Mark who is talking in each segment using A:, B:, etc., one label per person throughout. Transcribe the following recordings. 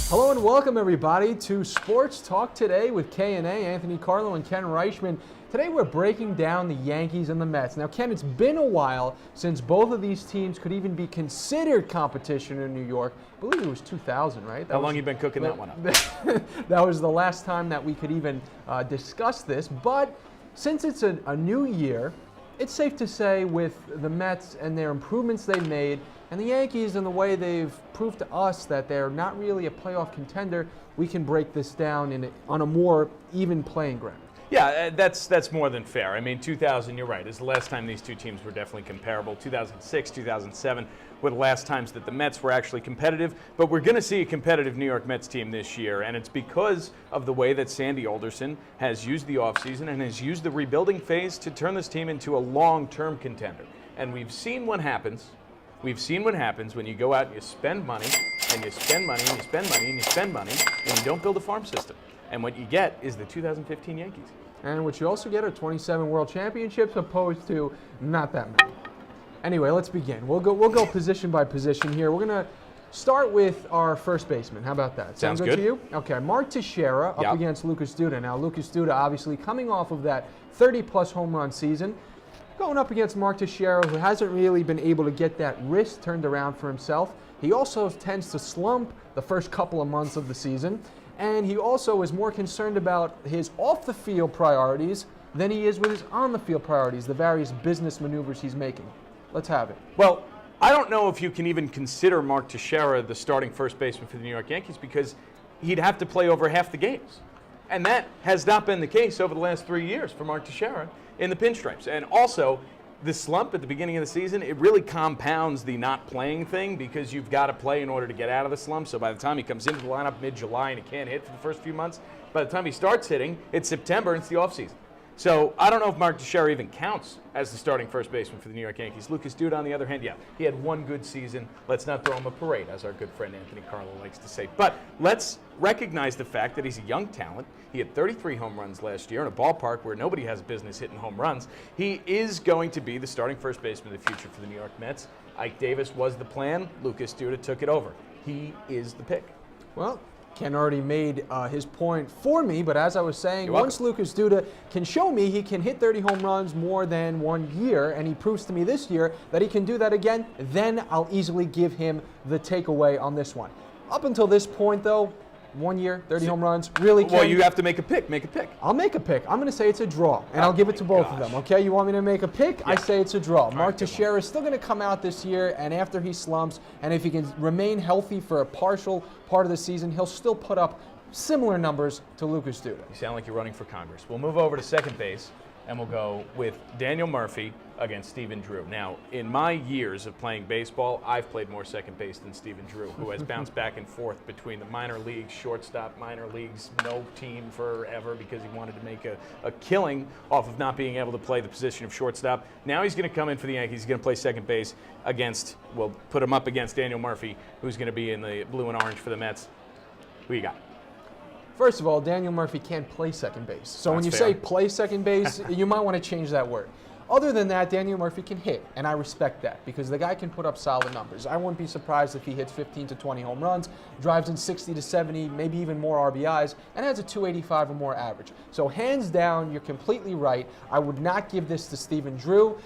A: Hello and welcome everybody to Sports Talk Today with K&A, Anthony Carlo and Ken Reischmann. Today we're breaking down the Yankees and the Mets. Now Ken, it's been a while since both of these teams could even be considered competition in New York. I believe it was 2000, right?
B: How long you been cooking that one up?
A: That was the last time that we could even discuss this. But since it's a new year, it's safe to say with the Mets and their improvements they've made, and the Yankees and the way they've proved to us that they're not really a playoff contender, we can break this down on a more even playing ground.
B: Yeah, that's more than fair. I mean, 2000, you're right, is the last time these two teams were definitely comparable. 2006, 2007 were the last times that the Mets were actually competitive. But we're going to see a competitive New York Mets team this year, and it's because of the way that Sandy Alderson has used the offseason and has used the rebuilding phase to turn this team into a long-term contender. And we've seen what happens. We've seen what happens when you go out and you spend money, and you spend money, and you spend money, and you spend money, and you don't build a farm system. And what you get is the 2015 Yankees.
A: And what you also get are 27 World Championships opposed to not that many. Anyway, let's begin. We'll go position by position here. We're going to start with our first baseman. How about that?
B: Sounds
A: good to you? Okay, Mark Teixeira up against Lucas Duda. Now, Lucas Duda obviously coming off of that 30-plus home run season, going up against Mark Teixeira, who hasn't really been able to get that wrist turned around for himself. He also tends to slump the first couple of months of the season, and he also is more concerned about his off-the-field priorities than he is with his on-the-field priorities, the various business maneuvers he's making. Let's have it.
B: Well, I don't know if you can even consider Mark Teixeira the starting first baseman for the New York Yankees because he'd have to play over half the games. And that has not been the case over the last 3 years for Mark Teixeira in the pinstripes. And also, the slump at the beginning of the season, it really compounds the not playing thing because you've got to play in order to get out of the slump. So by the time he comes into the lineup mid-July and he can't hit for the first few months, by the time he starts hitting, it's September and it's the offseason. So I don't know if Mark Teixeira even counts as the starting first baseman for the New York Yankees. Lucas Duda, on the other hand, yeah, he had one good season. Let's not throw him a parade, as our good friend Anthony Carlo likes to say. But let's recognize the fact that he's a young talent. He had 33 home runs last year in a ballpark where nobody has business hitting home runs. He is going to be the starting first baseman of the future for the New York Mets. Ike Davis was the plan. Lucas Duda took it over. He is the pick.
A: Well, Ken already made his point for me, but as I was saying,
B: You're
A: once
B: welcome.
A: Lucas Duda can show me he can hit 30 home runs more than 1 year, and he proves to me this year that he can do that again, then I'll easily give him the takeaway on this one. Up until this point, though, 1 year, 30 home runs, really, Ken?
B: Well, you have to make a pick. Make a pick.
A: I'll make a pick. I'm going to say it's a draw, and I'll give it to both of them, okay? You want me to make a pick? Yeah. I say it's a draw. Mark Teixeira is still going to come out this year, and after he slumps, and if he can remain healthy for a partial part of the season, he'll still put up similar numbers to Lucas Duda.
B: You sound like you're running for Congress. We'll move over to second base, and we'll go with Daniel Murphy against Stephen Drew. Now, in my years of playing baseball, I've played more second base than Stephen Drew, who has bounced back and forth between the minor leagues, shortstop, minor leagues, no team forever because he wanted to make a killing off of not being able to play the position of shortstop. Now he's going to come in for the Yankees. He's going to play second base against, we'll put him up against Daniel Murphy, who's going to be in the blue and orange for the Mets. Who you got?
A: First of all, Daniel Murphy can't play second base. So when you
B: fair.
A: say play second base, you might want to change that word. Other than that, Daniel Murphy can hit, and I respect that because the guy can put up solid numbers. I wouldn't be surprised if he hits 15 to 20 home runs, drives in 60 to 70, maybe even more RBIs, and has a 285 or more average. So hands down, you're completely right. I would not give this to Stephen Drew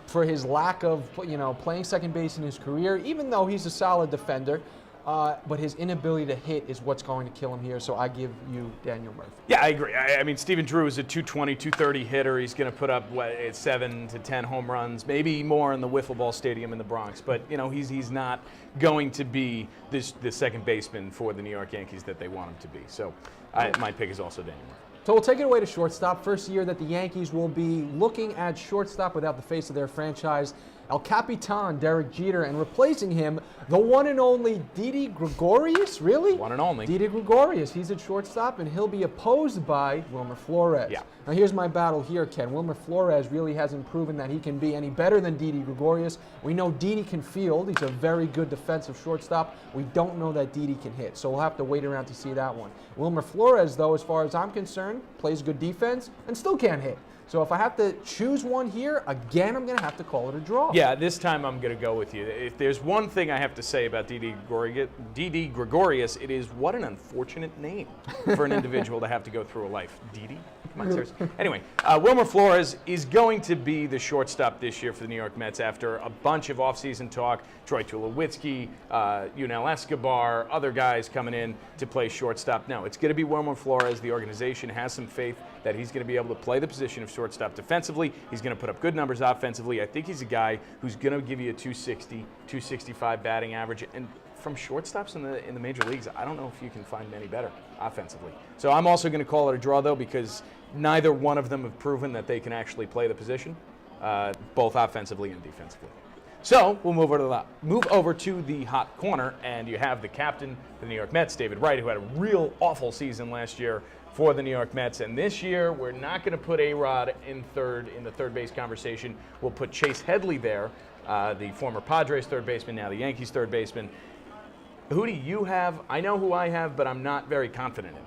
A: for his lack of, playing second base in his career, even though he's a solid defender. But his inability to hit is what's going to kill him here, so I give you Daniel Murphy.
B: Yeah, I agree. I mean, Stephen Drew is a 220, 230 hitter. He's going to put up 7 to 10 home runs, maybe more in the wiffle ball stadium in the Bronx. But, he's not going to be the second baseman for the New York Yankees that they want him to be. So my pick is also Daniel Murphy.
A: So we'll take it away to shortstop. First year that the Yankees will be looking at shortstop without the face of their franchise, El Capitan, Derek Jeter, and replacing him, the one and only Didi Gregorius. Really?
B: One and only.
A: Didi Gregorius. He's at shortstop, and he'll be opposed by Wilmer Flores.
B: Yeah.
A: Now here's my battle here, Ken. Wilmer Flores really hasn't proven that he can be any better than Didi Gregorius. We know Didi can field. He's a very good defensive shortstop. We don't know that Didi can hit, so we'll have to wait around to see that one. Wilmer Flores, though, as far as I'm concerned, plays good defense and still can't hit. So if I have to choose one here, again, I'm going to have to call it a draw.
B: Yeah, this time I'm going to go with you. If there's one thing I have to say about Didi Gregorius, it is what an unfortunate name for an individual to have to go through a life. Didi? Come on, seriously. Anyway, Wilmer Flores is going to be the shortstop this year for the New York Mets after a bunch of offseason talk. Troy Tulowitzki, Yunel Escobar, other guys coming in to play shortstop. No, it's going to be Wilmer Flores. The organization has some faith that he's going to be able to play the position of shortstop defensively. He's going to put up good numbers offensively. I think he's a guy who's going to give you a 260, 265 batting average. And from shortstops in the major leagues, I don't know if you can find many better offensively. So I'm also going to call it a draw, though, because neither one of them have proven that they can actually play the position, both offensively and defensively. So we'll move over to the hot corner, and you have the captain of the New York Mets, David Wright, who had a real awful season last year for the New York Mets. And this year, we're not going to put A-Rod in the third base conversation. We'll put Chase Headley there, the former Padres third baseman, now the Yankees third baseman. Who do you have? I know who I have, but I'm not very confident in.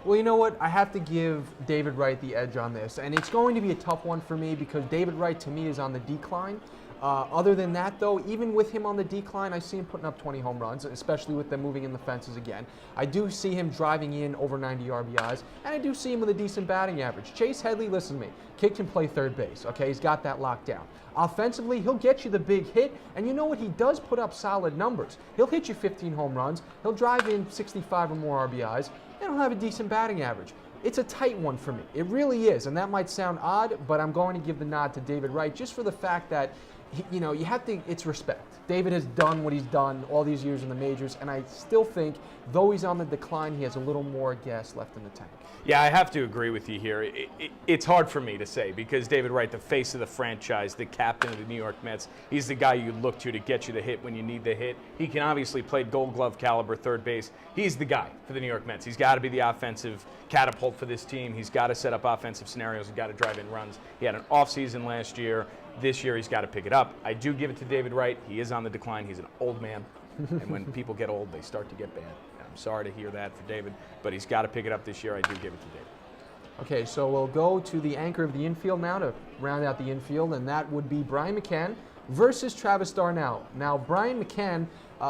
A: Well, you know what? I have to give David Wright the edge on this. And it's going to be a tough one for me because David Wright, to me, is on the decline. Other than that, though, even with him on the decline, I see him putting up 20 home runs, especially with them moving in the fences again. I do see him driving in over 90 RBIs, and I do see him with a decent batting average. Chase Headley, listen to me, kid can play third base, okay? He's got that locked down. Offensively, he'll get you the big hit, and you know what? He does put up solid numbers. He'll hit you 15 home runs, he'll drive in 65 or more RBIs, and he'll have a decent batting average. It's a tight one for me. It really is, and that might sound odd, but I'm going to give the nod to David Wright just for the fact that you have to, it's respect. David has done what he's done all these years in the majors, and I still think, though he's on the decline, he has a little more gas left in the tank.
B: Yeah, I have to agree with you here. It's hard for me to say because David Wright, the face of the franchise, the captain of the New York Mets, he's the guy you look to get you the hit when you need the hit. He can obviously play Gold Glove caliber third base. He's the guy for the New York Mets. He's got to be the offensive catapult for this team. He's got to set up offensive scenarios. He's got to drive in runs. He had an offseason last year. This year, he's got to pick it up. I do give it to David Wright. He is on the decline. He's an old man. And when people get old, they start to get bad. I'm sorry to hear that for David, but he's got to pick it up this year. I do give it to David.
A: Okay, so we'll go to the anchor of the infield now to round out the infield, and that would be Brian McCann versus Travis d'Arnaud. Now, Brian McCann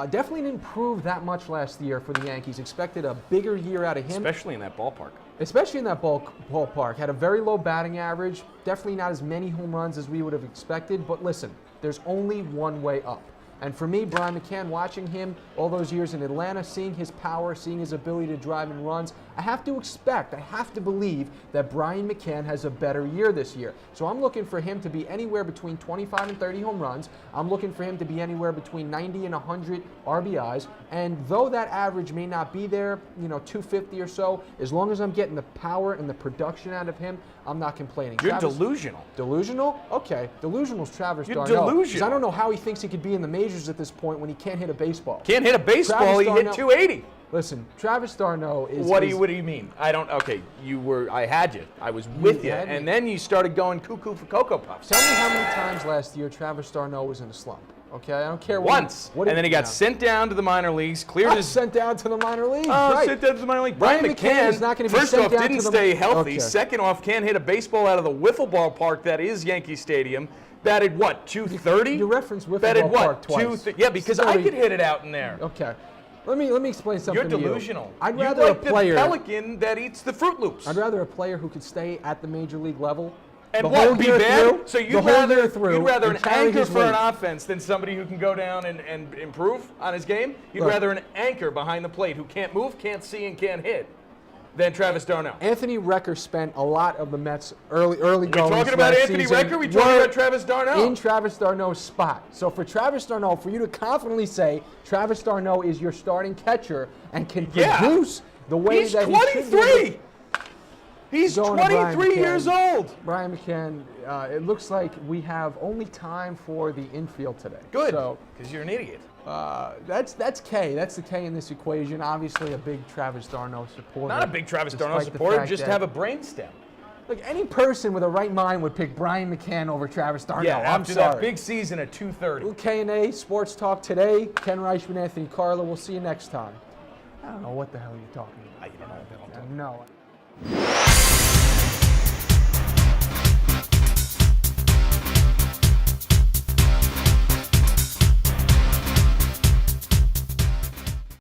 A: definitely didn't prove that much last year for the Yankees. Expected a bigger year out of him.
B: Especially in that ballpark.
A: Especially in that ballpark. Had a very low batting average. Definitely not as many home runs as we would have expected. But listen, there's only one way up. And for me, Brian McCann, watching him all those years in Atlanta, seeing his power, seeing his ability to drive in runs, I have to believe that Brian McCann has a better year this year. So I'm looking for him to be anywhere between 25 and 30 home runs. I'm looking for him to be anywhere between 90 and 100 RBIs. And though that average may not be there, 250 or so, as long as I'm getting the power and the production out of him, I'm not complaining.
B: You're delusional.
A: Delusional? Okay. Delusional's Travis d'Arnaud.
B: You're delusional.
A: 'Cause I don't know how he thinks he could be in the majors at this point when he can't hit a baseball.
B: Can't hit a baseball. He hit 280.
A: Listen, Travis d'Arnaud is.
B: What do you mean? I don't. Okay, I had you. I was with you, and then you started going cuckoo for Cocoa Puffs.
A: Tell me how many times last year Travis d'Arnaud was in a slump. Okay, I don't care.
B: Once, and then he got sent down to the minor leagues.
A: Sent down to the minor leagues.
B: Sent down to the minor league. Brian McCann
A: is not going to be
B: first
A: sent
B: off
A: down
B: didn't
A: to the
B: stay healthy.
A: Okay.
B: Second off, can't hit a baseball out of the wiffle ball park that is Yankee Stadium. Batted what? 230.
A: You referenced wiffle ball park twice.
B: Yeah, because I could hit it out in there.
A: Okay. Let me explain something to you.
B: You're delusional.
A: I'd rather
B: You're like
A: a player.
B: The pelican that eats the Fruit Loops.
A: I'd rather a player who could stay at the major league level.
B: And what, be bad? So you'd rather an anchor for an
A: weight.
B: offense than somebody who can go down and improve on his game? You'd rather an anchor behind the plate who can't move, can't see, and can't hit than Travis d'Arnaud.
A: Anthony Recker spent a lot of the Mets early going.
B: We're talking about Anthony Recker? We're talking about Travis d'Arnaud?
A: In Travis d'Arnaud's spot. So for Travis d'Arnaud, for you to confidently say Travis d'Arnaud is your starting catcher and can produce the way that he should be.
B: He's 23! He's 23 years old.
A: Brian McCann, it looks like we have only time for the infield today.
B: Good, because you're an idiot.
A: That's K. That's the K in this equation. Obviously a big Travis d'Arnaud supporter.
B: Not a big Travis d'Arnaud supporter, just have a brainstem.
A: Look, any person with a right mind would pick Brian McCann over Travis d'Arnaud.
B: Yeah, after that big season at 230.
A: K&A Sports Talk today. Ken Reischmann, Anthony Carlo. We'll see you next time. I don't know what the hell you're talking about.
B: You don't know what the hell I'm talking
A: about. No.